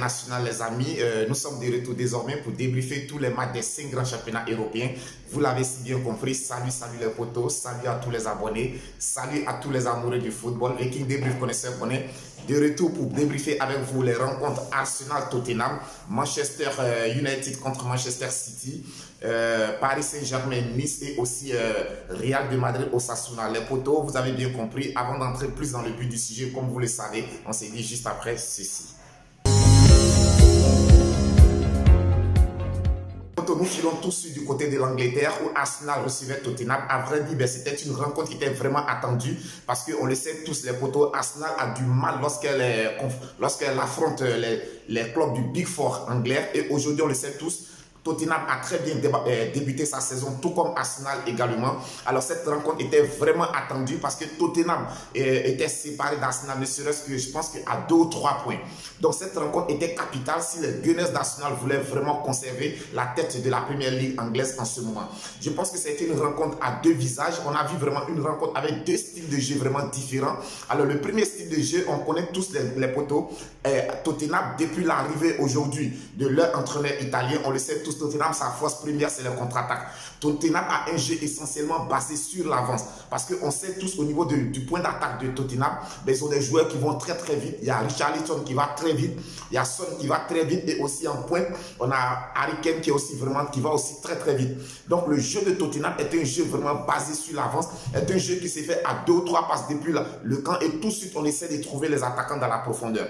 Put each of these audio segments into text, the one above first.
internationale, les amis. Nous sommes de retour désormais pour débriefer tous les matchs des 5 grands championnats européens. Vous l'avez si bien compris. Salut les potos, salut à tous les abonnés, salut à tous les amoureux du football. Et qui débrief connaisseur connaît. De retour pour débriefer avec vous les rencontres Arsenal-Tottenham, Manchester United contre Manchester City, Paris Saint-Germain-Nice et aussi Real de Madrid-Osasuna. Les potos, vous avez bien compris. Avant d'entrer plus dans le but du sujet, comme vous le savez, on s'est dit juste après ceci. Nous filons tous du côté de l'Angleterre où Arsenal recevait Tottenham. À vrai dire, c'était une rencontre qui était vraiment attendue parce qu'on le sait tous, les potos, Arsenal a du mal lorsqu'elle affronte les clubs du Big Four anglais. Et aujourd'hui, on le sait tous, Tottenham a très bien débuté sa saison, tout comme Arsenal également. Alors cette rencontre était vraiment attendue parce que Tottenham était séparé d'Arsenal, ne serait-ce que je pense qu'à 2 ou 3 points. Donc cette rencontre était capitale si les Gunners d'Arsenal voulaient vraiment conserver la tête de la première ligue anglaise en ce moment. Je pense que c'était une rencontre à 2 visages. On a vu vraiment une rencontre avec 2 styles de jeu vraiment différents. Alors le premier style de jeu, on connaît tous les potos. Tottenham, depuis l'arrivée aujourd'hui de leur entraîneur italien, on le sait tous, Tottenham, sa force première, c'est le contre-attaque. Tottenham a un jeu essentiellement basé sur l'avance. Parce qu'on sait tous au niveau du point d'attaque de Tottenham, ils ont des joueurs qui vont très très vite. Il y a Richarlison qui va très vite. Il y a Son qui va très vite. Et aussi en pointe, on a Harry Kane qui va aussi très très vite. Donc le jeu de Tottenham est un jeu vraiment basé sur l'avance. Est un jeu qui s'est fait à 2 ou 3 passes depuis le camp. Et tout de suite, on essaie de trouver les attaquants dans la profondeur.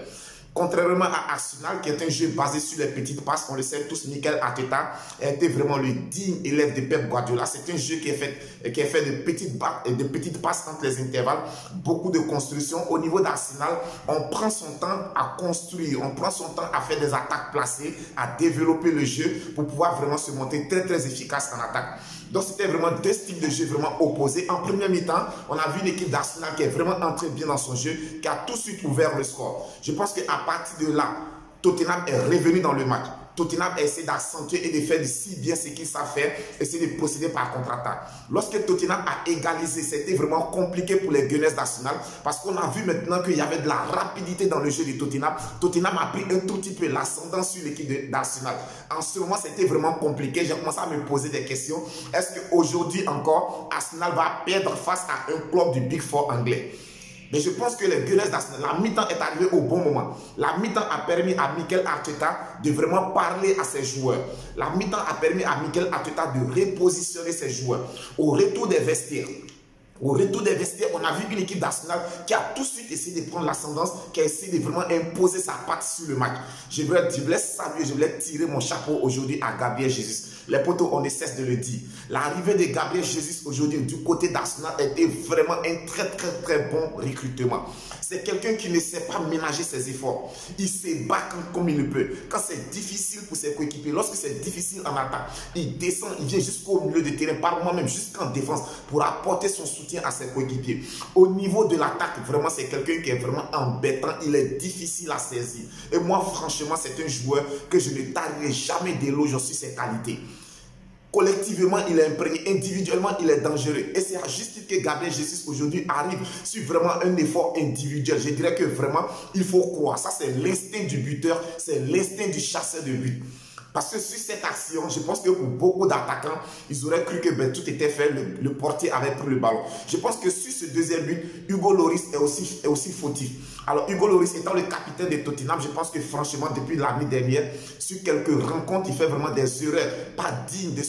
Contrairement à Arsenal, qui est un jeu basé sur les petites passes, on le sait tous, Mikel Arteta a été vraiment le digne élève de Pep Guardiola. C'est un jeu qui est fait de petites passes entre les intervalles, beaucoup de construction. Au niveau d'Arsenal, on prend son temps à construire, on prend son temps à faire des attaques placées, à développer le jeu pour pouvoir vraiment se montrer très très efficace en attaque. Donc c'était vraiment 2 styles de jeu vraiment opposés. En première mi-temps, on a vu une équipe d'Arsenal qui est vraiment entrée bien dans son jeu, qui a tout de suite ouvert le score. Je pense qu'à partir de là, Tottenham est revenu dans le match. Tottenham a essayé d'accentuer et de faire si bien ce qu'ils savent faire, essayer de procéder par contre-attaque. Lorsque Tottenham a égalisé, c'était vraiment compliqué pour les Gunners d'Arsenal parce qu'on a vu maintenant qu'il y avait de la rapidité dans le jeu de Tottenham. Tottenham a pris un tout petit peu l'ascendant sur l'équipe d'Arsenal. En ce moment, c'était vraiment compliqué. J'ai commencé à me poser des questions. Est-ce qu'aujourd'hui encore, Arsenal va perdre face à un club du Big Four anglais? Mais je pense que les Gunners d'Arsenal, la mi-temps est arrivée au bon moment. La mi-temps a permis à Mikel Arteta de vraiment parler à ses joueurs. La mi-temps a permis à Mikel Arteta de repositionner ses joueurs. Au retour des vestiaires, on a vu une équipe d'Arsenal qui a tout de suite essayé de prendre l'ascendance, qui a essayé de vraiment imposer sa patte sur le match. Je voulais saluer, je voulais tirer mon chapeau aujourd'hui à Gabriel Jesus. Les potos, on ne cesse de le dire. L'arrivée de Gabriel Jesus aujourd'hui du côté d'Arsenal était vraiment un très bon recrutement. C'est quelqu'un qui ne sait pas ménager ses efforts. Il se bat comme il le peut. Quand c'est difficile pour ses coéquipiers, lorsque c'est difficile en attaque, il descend, il vient jusqu'au milieu de terrain, par moment même jusqu'en défense, pour apporter son soutien à ses coéquipiers. Au niveau de l'attaque, vraiment, c'est quelqu'un qui est vraiment embêtant. Il est difficile à saisir. Et moi, franchement, c'est un joueur que je ne tarirai jamais d'éloges sur ses qualités. Collectivement, il est imprégné. Individuellement, il est dangereux. Et c'est à juste titre que Gabriel Jesus aujourd'hui arrive sur vraiment un effort individuel. Je dirais que vraiment, il faut croire. Ça, c'est l'instinct du buteur. C'est l'instinct du chasseur de but. Parce que sur cette action, je pense que pour beaucoup d'attaquants, ils auraient cru que tout était fait, le portier avait pris le ballon. Je pense que sur ce deuxième but, Hugo Lloris est aussi fautif. Alors Hugo Lloris étant le capitaine de Tottenham, je pense que franchement, depuis l'année dernière, sur quelques rencontres, il fait vraiment des erreurs pas dignes de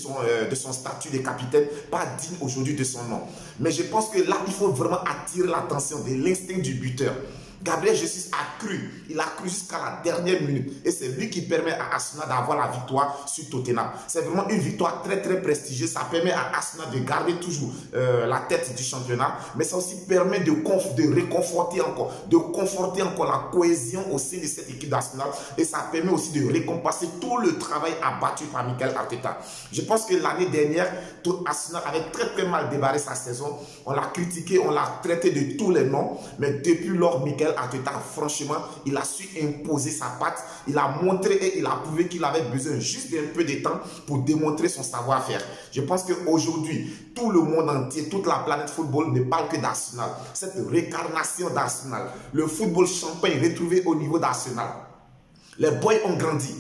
son statut de capitaine, pas dignes aujourd'hui de son nom. Mais je pense que là, il faut vraiment attirer l'attention de l'instinct du buteur. Gabriel Jesus a cru, il a cru jusqu'à la dernière minute et c'est lui qui permet à Arsenal d'avoir la victoire sur Tottenham. C'est vraiment une victoire très prestigieuse, ça permet à Arsenal de garder toujours la tête du championnat, mais ça aussi permet de conforter encore la cohésion au sein de cette équipe d'Arsenal et ça permet aussi de récompenser tout le travail abattu par Mikel Arteta. Je pense que l'année dernière, Arsenal avait très mal débarré sa saison, on l'a critiqué, on l'a traité de tous les noms, mais depuis lors, Mikel Arteta, franchement, il a su imposer sa patte. Il a montré et il a prouvé qu'il avait besoin juste d'un peu de temps pour démontrer son savoir-faire. Je pense qu'aujourd'hui, tout le monde entier, toute la planète football ne parle que d'Arsenal. Cette réincarnation d'Arsenal, le football champagne retrouvé au niveau d'Arsenal. Les boys ont grandi.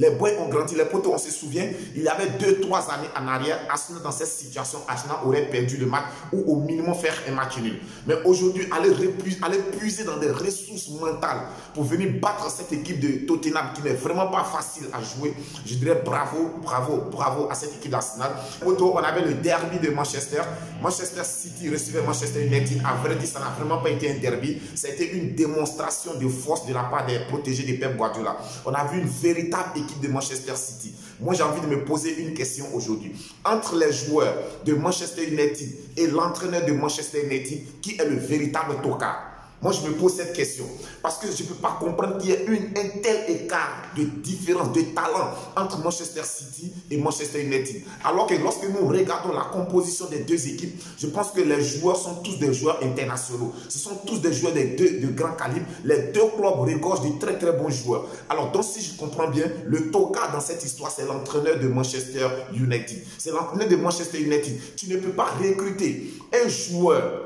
Les boys ont grandi, les potos, on se souvient, il y avait 2-3 années en arrière, Arsenal dans cette situation, Arsenal aurait perdu le match ou au minimum faire un match nul. Mais aujourd'hui, aller puiser dans des ressources mentales pour venir battre cette équipe de Tottenham qui n'est vraiment pas facile à jouer, je dirais bravo, bravo, bravo à cette équipe d'Arsenal. Potos, on avait le derby de Manchester. Manchester City recevait Manchester United. À vrai dire, ça n'a vraiment pas été un derby. C'était une démonstration de force de la part des protégés de Pep Guardiola. On a vu une véritable équipe de Manchester City. Moi, j'ai envie de me poser une question aujourd'hui. Entre les joueurs de Manchester United et l'entraîneur de Manchester United, qui est le véritable tocard? Moi, je me pose cette question parce que je ne peux pas comprendre qu'il y ait un tel écart de différence, de talent entre Manchester City et Manchester United. Alors que lorsque nous regardons la composition des deux équipes, je pense que les joueurs sont tous des joueurs internationaux. Ce sont tous des joueurs de grand calibre. Les deux clubs regorgent de très très bons joueurs. Alors, donc, si je comprends bien, le tocard dans cette histoire, c'est l'entraîneur de Manchester United. C'est l'entraîneur de Manchester United. Tu ne peux pas recruter un joueur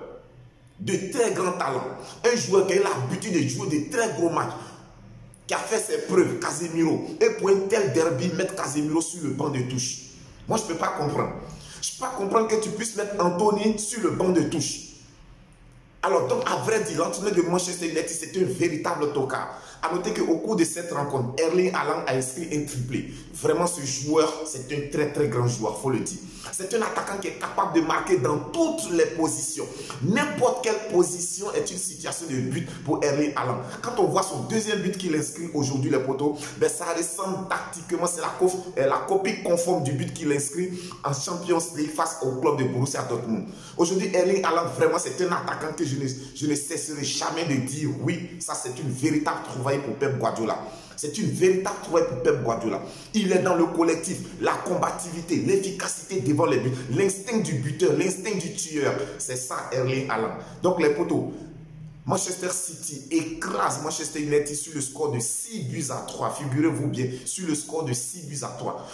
de très grand talent, un joueur qui a l'habitude de jouer de très gros matchs, qui a fait ses preuves, Casemiro, et pour un tel derby, mettre Casemiro sur le banc de touche. Moi, je ne peux pas comprendre. Je ne peux pas comprendre que tu puisses mettre Anthony sur le banc de touche. Alors, donc, à vrai dire, l'entraîneur de Manchester United, c'est un véritable tocard. A noter qu'au cours de cette rencontre, Erling Haaland a inscrit un triplé. Vraiment, ce joueur, c'est un très très grand joueur, il faut le dire. C'est un attaquant qui est capable de marquer dans toutes les positions. N'importe quelle position est une situation de but pour Erling Haaland. Quand on voit son deuxième but qu'il inscrit aujourd'hui, les poteaux, ben ça ressemble tactiquement, c'est la copie conforme du but qu'il inscrit en Champions League face au club de Borussia Dortmund. Aujourd'hui, Erling Haaland, vraiment, c'est un attaquant que je ne cesserai jamais de dire oui, ça c'est une véritable trouvaille pour Pep Guardiola. C'est une véritable trouvaille pour Pep Guardiola. Il est dans le collectif, la combativité, l'efficacité devant les buts, l'instinct du buteur, l'instinct du tueur. C'est ça Erling Haaland. Donc les potos, Manchester City écrase Manchester United sur le score de 6-3. Figurez-vous bien, sur le score de 6-3.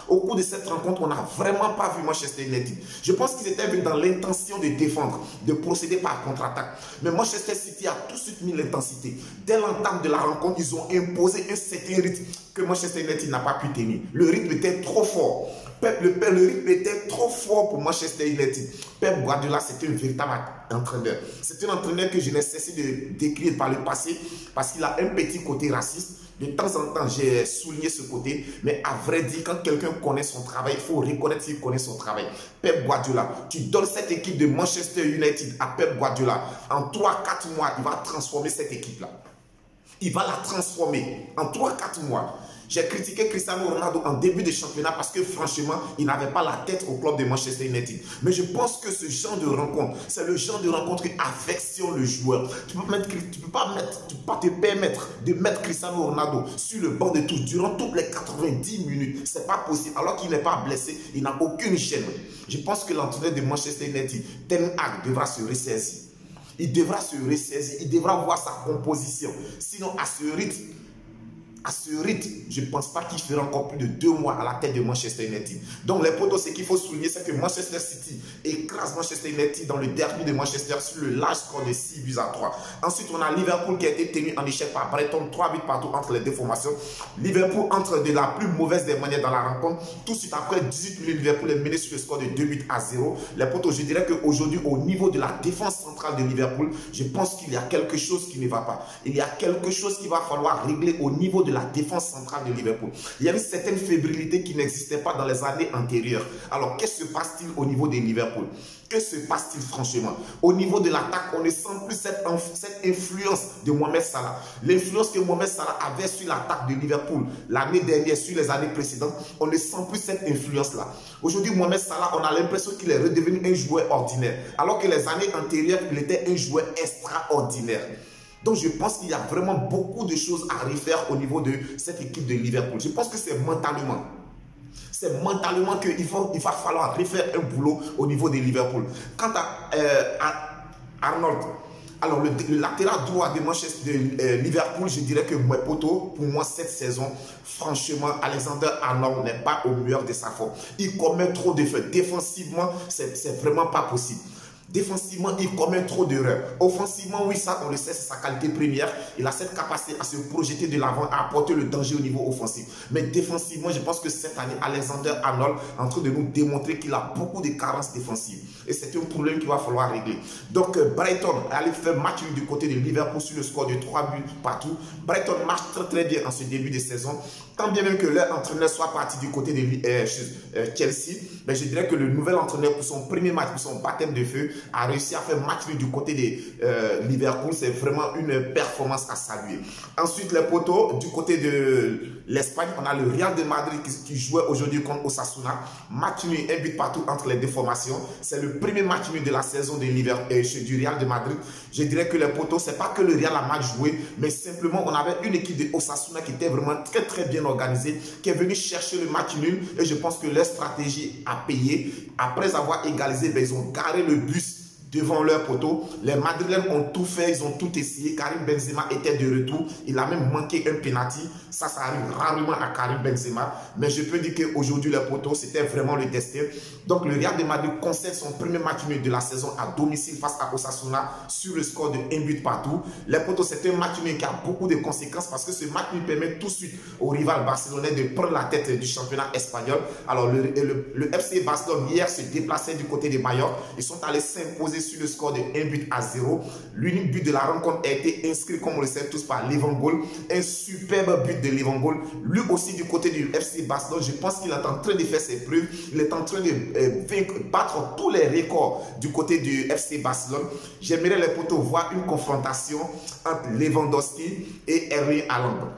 Au cours de cette rencontre, on n'a vraiment pas vu Manchester United. Je pense qu'ils étaient venus dans l'intention de défendre, de procéder par contre-attaque. Mais Manchester City a tout de suite mis l'intensité. Dès l'entame de la rencontre, ils ont imposé un certain rythme que Manchester United n'a pas pu tenir. Le rythme était trop fort. Le rythme était trop fort pour Manchester United. Pep Guardiola, c'est un véritable entraîneur. C'est un entraîneur que je n'ai cessé de décrire par le passé parce qu'il a un petit côté raciste. De temps en temps, j'ai souligné ce côté. Mais à vrai dire, quand quelqu'un connaît son travail, il faut reconnaître qu'il connaît son travail. Pep Guardiola, tu donnes cette équipe de Manchester United à Pep Guardiola. En 3-4 mois, il va transformer cette équipe-là. Il va la transformer en 3-4 mois. J'ai critiqué Cristiano Ronaldo en début de championnat parce que franchement, il n'avait pas la tête au club de Manchester United. Mais je pense que ce genre de rencontre, c'est le genre de rencontre qui affectionne le joueur. Tu ne peux pas te permettre de mettre Cristiano Ronaldo sur le banc de touche durant toutes les 90 minutes. Ce n'est pas possible. Alors qu'il n'est pas blessé, il n'a aucune gêne. Je pense que l'entraîneur de Manchester United, Ten Hag, devra se ressaisir. Il devra se ressaisir, il devra voir sa composition. Sinon, à ce rythme, je ne pense pas qu'il fera encore plus de 2 mois à la tête de Manchester United. Donc les potos, ce qu'il faut souligner, c'est que Manchester City écrase Manchester United dans le derby de Manchester sur le large score de 6-3. Ensuite, on a Liverpool qui a été tenu en échec par Brighton, 3 buts partout entre les deux formations. Liverpool entre de la plus mauvaise des manières dans la rencontre. Tout de suite après 18 minutes, Liverpool est mené sur le score de 2-0. Les potos, je dirais qu'aujourd'hui, au niveau de la défense centrale de Liverpool, je pense qu'il y a quelque chose qui ne va pas. Il y a quelque chose qu'il va falloir régler au niveau de la défense centrale de Liverpool. Il y avait une certaine fébrilité qui n'existait pas dans les années antérieures. Alors, qu'est-ce qui se passe-t-il au niveau de Liverpool? Que se passe-t-il franchement? Au niveau de l'attaque, on ne sent plus cette influence de Mohamed Salah. L'influence que Mohamed Salah avait sur l'attaque de Liverpool l'année dernière, sur les années précédentes, on ne sent plus cette influence-là. Aujourd'hui, Mohamed Salah, on a l'impression qu'il est redevenu un joueur ordinaire, alors que les années antérieures, il était un joueur extraordinaire. Donc, je pense qu'il y a vraiment beaucoup de choses à refaire au niveau de cette équipe de Liverpool. Je pense que c'est mentalement. C'est mentalement qu'il va falloir refaire un boulot au niveau de Liverpool. Quant à Arnold, alors le latéral droit de Manchester de Liverpool, je dirais que pour moi, cette saison, franchement, Alexander Arnold n'est pas au meilleur de sa forme. Il commet trop de fautes. Défensivement, c'est vraiment pas possible. Défensivement, il commet trop d'erreurs. Offensivement, oui, ça, on le sait, c'est sa qualité première. Il a cette capacité à se projeter de l'avant, à apporter le danger au niveau offensif. Mais défensivement, je pense que cette année, Alexander-Arnold est en train de nous démontrer qu'il a beaucoup de carences défensives. Et c'est un problème qu'il va falloir régler. Donc, Brighton allait faire match du côté de Liverpool sur le score de 3 buts partout. Brighton marche très bien en ce début de saison. Tant bien même que leur entraîneur soit parti du côté de Chelsea, mais je dirais que le nouvel entraîneur pour son premier match, pour son baptême de feu, a réussi à faire match du côté de Liverpool. C'est vraiment une performance à saluer. Ensuite, les poteaux, du côté de l'Espagne, on a le Real de Madrid qui jouait aujourd'hui contre Osasuna. Match nul, un but partout entre les deux formations. C'est le premier match nul de la saison de du Real de Madrid. Je dirais que les poteaux, c'est pas que le Real a mal joué, mais simplement on avait une équipe de Osasuna qui était vraiment très bien organisée, qui est venue chercher le match nul, et je pense que leur stratégie a payé. Après avoir égalisé, ils ont garé le bus devant leur poteau. Les Madrilènes ont tout fait, ils ont tout essayé. Karim Benzema était de retour. Il a même manqué un penalty. Ça arrive rarement à Karim Benzema. Mais je peux dire qu'aujourd'hui, les poteaux, c'était vraiment le destin. Donc, le Real de Madrid concède son premier match nul de la saison à domicile face à Osasuna sur le score de 1 but partout. Les poteaux, c'est un match nul qui a beaucoup de conséquences parce que ce match nul permet tout de suite au rival barcelonais de prendre la tête du championnat espagnol. Alors, le FC Barcelone, hier, se déplaçait du côté de Mallorca. Ils sont allés s'imposer sur le score de 1 but à 0. L'unique but de la rencontre a été inscrit, comme on le sait tous, par Lewandowski. Un superbe but de Lewandowski. Lui aussi du côté du FC Barcelone, je pense qu'il est en train de faire ses preuves. Il est en train de battre tous les records du côté du FC Barcelone. J'aimerais les potos voir une confrontation entre Lewandowski et Erling Haaland.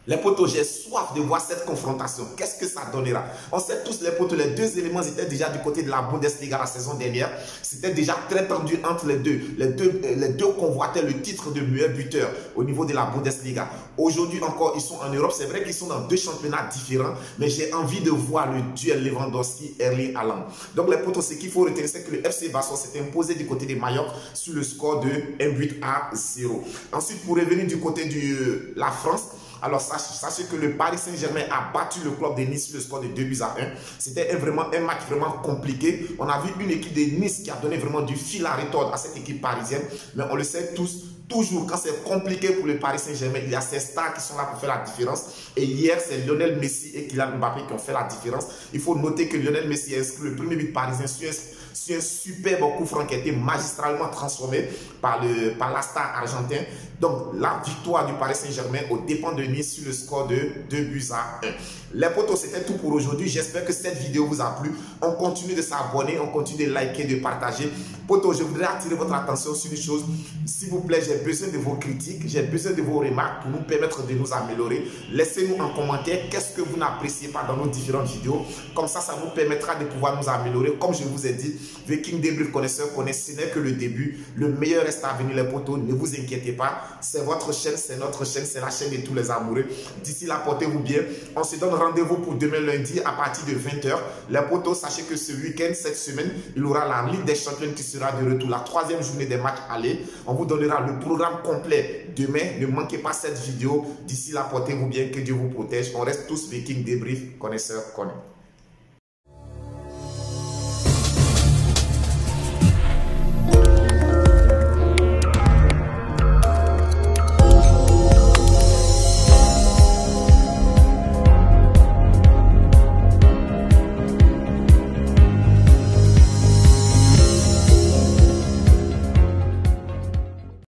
Les potos, j'ai soif de voir cette confrontation. Qu'est-ce que ça donnera? On sait tous, les potos, les deux éléments étaient déjà du côté de la Bundesliga la saison dernière. C'était déjà très tendu entre les deux. Les deux convoitaient le titre de meilleur buteur au niveau de la Bundesliga. Aujourd'hui encore, ils sont en Europe. C'est vrai qu'ils sont dans deux championnats différents, mais j'ai envie de voir le duel Lewandowski-Erling Haaland. Donc les potos, ce qu'il faut retenir, c'est que le FC Barcelone s'est imposé du côté de Mallorca sur le score de 1 but à 0. Ensuite, pour revenir du côté de la France, alors sachez que le Paris Saint-Germain a battu le club de Nice sur le score de 2 buts à 1. C'était vraiment un match vraiment compliqué. On a vu une équipe de Nice qui a donné vraiment du fil à retordre à cette équipe parisienne. Mais on le sait tous, toujours quand c'est compliqué pour le Paris Saint-Germain, il y a ces stars qui sont là pour faire la différence. Et hier, c'est Lionel Messi et Kylian Mbappé qui ont fait la différence. Il faut noter que Lionel Messi a inscrit le premier but parisien sur un superbe coup franc qui a été magistralement transformé par la star argentin. Donc, la victoire du Paris Saint-Germain au dépens de Nice sur le score de 2 buts à 1. Les potos, c'était tout pour aujourd'hui. J'espère que cette vidéo vous a plu. On continue de s'abonner, on continue de liker, de partager. Potos, je voudrais attirer votre attention sur une chose. S'il vous plaît, j'ai besoin de vos critiques, j'ai besoin de vos remarques pour nous permettre de nous améliorer. Laissez-nous en commentaire qu'est-ce que vous n'appréciez pas dans nos différentes vidéos. Comme ça, ça nous permettra de pouvoir nous améliorer. Comme je vous ai dit, Viking Débrief connaisseur connaît, ce n'est que le début. Le meilleur reste à venir, les potos. Ne vous inquiétez pas. C'est votre chaîne, c'est notre chaîne, c'est la chaîne de tous les amoureux. D'ici là, portez-vous bien. On se donne rendez-vous pour demain lundi à partir de 20 h. Les potos, sachez que ce week-end, cette semaine, il y aura la Ligue des Champions qui sera de retour. La 3e journée des matchs aller. On vous donnera le programme complet demain. Ne manquez pas cette vidéo. D'ici là, portez-vous bien. Que Dieu vous protège. On reste tous Viking Débrief connaisseurs connaît.